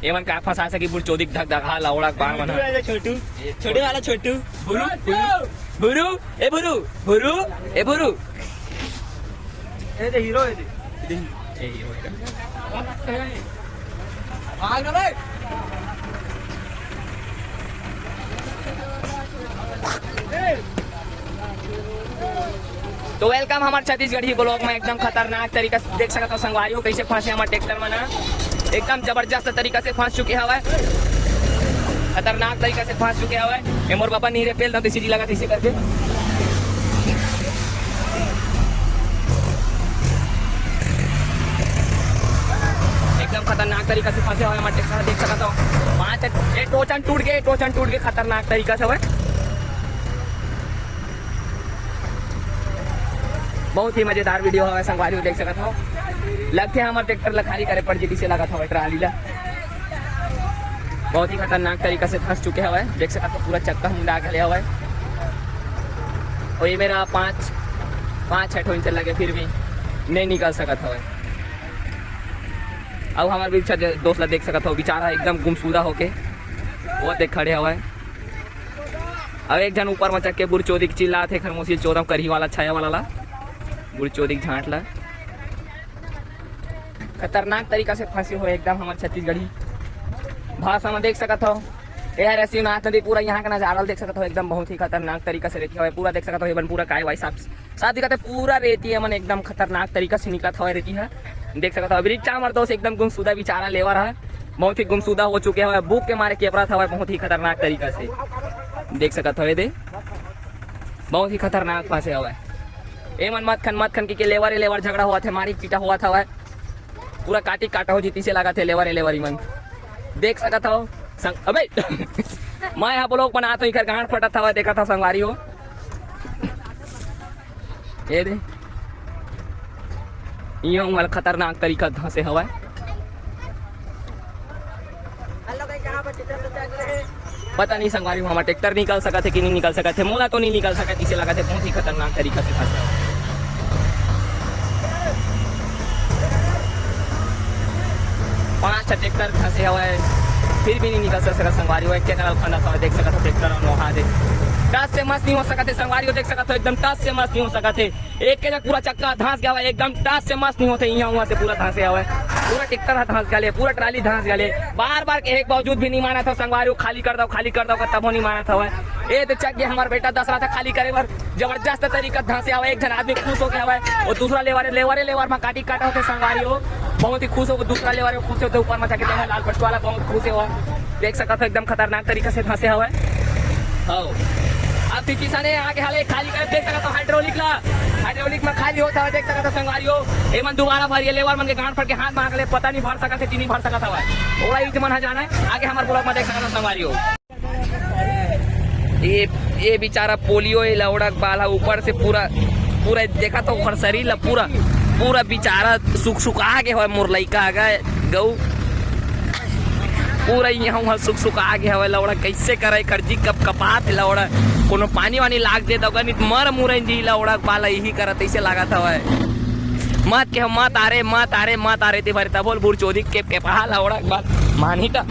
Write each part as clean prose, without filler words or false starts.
एमन का फंसा सकी बुर चोदी धक धका लौड़ा बाण बना छोटू छोटे वाला छोटू भुरु भुरु ए भुरु भुरु ए भुरु ए दे हीरो ए दे ए हीरो भाग रे तो वेलकम हमारे छत्तीसगढ़ी ब्लॉग में। एकदम खतरनाक तरीका से देख सकते हो संगवारी हो कैसे फंसे हमारे ट्रैक्टर में ना, एकदम जबरदस्त तरीका से फंस चुके हवा, खतरनाक तरीका से फंस चुके हवा। ये मोर बाबा नीरे पेल ना सीधी लगा इसे करके एकदम खतरनाक तरीका से फंसे हुए हमारे ट्रैक्टर देख सकते हो। पांच ये टोचन टूट गए खतरनाक तरीका से हुआ। बहुत ही मजेदार वीडियो है संगवारी देख सकते हो। लगते हैं हमारे ट्रैक्टर लखारी करे पड़ जी से लगा था ट्राली ला, बहुत ही खतरनाक तरीका से फंस चुके हैं देख सकते हो। पूरा चक्का मुंडा गले हुआ है और ये मेरा पाँच 6 इंच लगे फिर भी नहीं निकल सका था। अब हमारे भी दोस्त ला देख सकते हो बेचारा एकदम गुमसुदा होके वो देख खड़े हुआ है। अब एक जन ऊपर में चक के बुर चोदी चिल्ला थे खरमोशी चौदह करही वाला छाया वाला ला बुढ़ चोदी झांट ला, खतरनाक तरीका से फंसी हो एकदम हमारे छत्तीसगढ़ी भाषा में देख सकते हो। यार ऐसी नाथ नदी पूरा यहाँ का नजारा देख सकते हो, एकदम बहुत ही खतरनाक तरीका से रहती है पूरा देख सकते हो। पूरा काय वाई साफ दिखाते पूरा रहती है मन एकदम खतरनाक तरीका से निकला था रहती है देख सकते हो। अभी चामर दोस्त एकदम गुमसुदा बेचारा लेवर है, बहुत ही गुमसुदा हो चुके हैं, बुक के मारे केपरा था बहुत ही खतरनाक तरीका से देख सकते हो। दे बहुत ही खतरनाक फंसे हुआ है। ए मन मत खन के लेवर झगड़ा हुआ था, मारी पीटा हुआ था वह पूरा काटा हो जीती से लगा थे लेवर मन देख सकता हो संग। अबे मैं यहाँ ब्लॉग बना तो इधर गांठ फटा था देखा था संगवारी हो। ये दे ये खतरनाक तरीका धंसे हवा। पता नहीं संगवारी हमारा ट्रैक्टर निकल सका थे कि नहीं निकल सका थे, मोला तो नहीं निकल सका इसे लगा थे बहुत ही खतरनाक तरीका से फंसे। पांच ट्रैक्टर फंसे हुए फिर भी नहीं निकल सका संगवारी हो। क्या खाना था देख सकते हो ट्रैक्टर वहाँ दे टच से मस्त नहीं हो सका थे संगवारी हो देख सकते हो, एकदम टच से मस्त नहीं हो सका थे। एक के पूरा चक्का धंस गया हुआ एकदम टच से मस्त नहीं होते, यहाँ वहाँ से पूरा धंसे हुआ है पूरा ट्रैक्टर धंस गए पूरा ट्राली धंस गए। बार के एक बावजूद भी नहीं माना था संगवारी हो, खाली कर दो तब नहीं माना था। ये तो चक गया हमारा बेटा दस रहा था खाली करे पर जबरदस्त तरीका धंसे हुआ। एक जन आदमी खुश हो गया है और दूसरा लेवर में काटा होते संगवारी हो, बहुत ही खुश हो। दूसरा लेवर खुश होते ऊपर में जाके लाल पट्टू वाला बहुत खुश हुआ देख सकते हो, एकदम खतरनाक तरीका से धंसे हुआ है। अब किसान आगे हाले खाली कर देख सकते हो। हाइड्रोलिक में खाली होता है देख सकते हो संगवारी हो। एमन दोबारा भरिए लेवर मन के गांठ फट के हाथ मांग ले, पता नहीं भर सका थे नहीं भर सका था ओला ही मन जाना है आगे हमारे ब्लॉग में देख सकते हो संगवारी हो। ये बेचारा पोलियो लौड़क बाला ऊपर से पूरा देखा तो ओकर शरीर ला पूरा बेचारा सुखा के हो मोर लइका आगा गऊ पूरा यहाँ सुखा के हवा लौड़ा कैसे करे कर्जी कब कपात लौड़ा कोनो पानी वानी लाग दे दोगा नहीं मर मुरे जी लौड़ा बाला यही करत ऐसे लगा था मत के मत आरे ते भरता बोल बुर चोदी के पहा लौड़ा बात मानी टा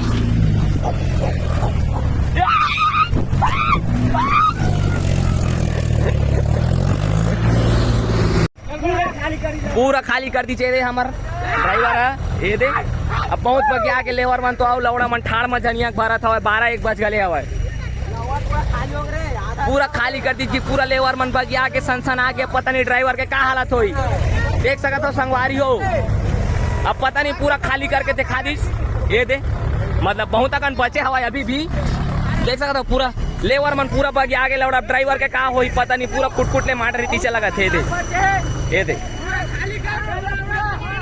पूरा खाली कर दीजिए हमार ड्राइवर है ये दे। अब पहुंच पर गया के लेवर मन तो आओ लौड़ा मन ठाड़ में जनिया भरा था 12-1 बज गए हवा पूरा खाली कर दीजिए। पूरा लेवर मन पर गया के सनसन आ के पता नहीं ड्राइवर के क्या हालत हुई देख सकते हो संगवारी हो। अब पता नहीं पूरा खाली करके दिखा दीस ये दे मतलब बहुत अकन बचे हवा अभी भी देख सकते हो। पूरा लेवर मन पूरा बग आगे लौड़ा ड्राइवर के का होई पता नहीं पूरा कुट ले मार रही पीछे लगा थे ये दे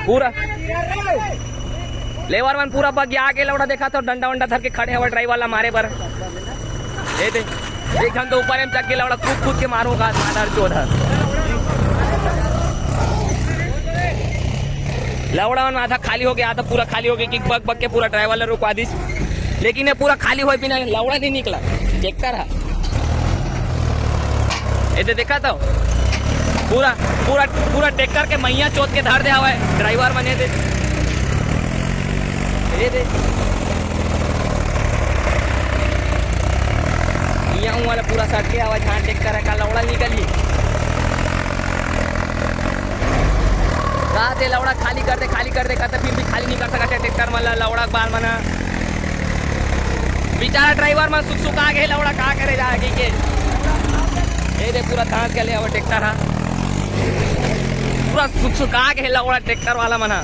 पूरा लेवर मन पूरा बग आगे लौड़ा देखा तो डंडा वंडा धर के खड़े हुए ड्राइवर ला मारे पर ये दे एक घंटे ऊपर में चक के लौड़ा कूद के मारूंगा मादर चोधा लौड़ा मन आधा खाली हो गया आधा पूरा खाली हो गया कि बग के पूरा ड्राइवर ला रुकवा दी, लेकिन ये पूरा खाली हो बिना लौड़ा नहीं निकला ट्रैक्टर है ये देखा तो पूरा ट्रैक्टर के मैया चोट के धर दे हवा ड्राइवर बने दे ये दे गाँव वाला पूरा सट के आवाज हाँ ट्रैक्टर है का लौड़ा निकली कहते लौड़ा खाली कर दे कहते फिर भी खाली नहीं कर सकते ट्रैक्टर वाला लौड़ा बाल मना बेचारा ड्राइवर में सुख आ गए लौड़ा कहा करे जा आगे के ये दे पूरा दांत के ले अब ट्रैक्टर है पूरा सुख आ गए लौड़ा ट्रैक्टर वाला मना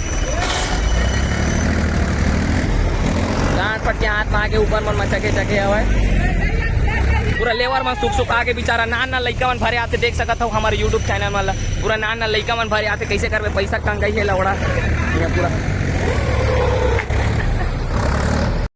गांठ पट के हाथ में आगे ऊपर मन में चके हवा पूरा लेवर में सुख आके बेचारा नान लइका मन भरे आते देख सकत हो हमारे यूट्यूब चैनल में पूरा नान लइका मन भरे आते कैसे करबे पैसा कंगाई है लौड़ा पूरा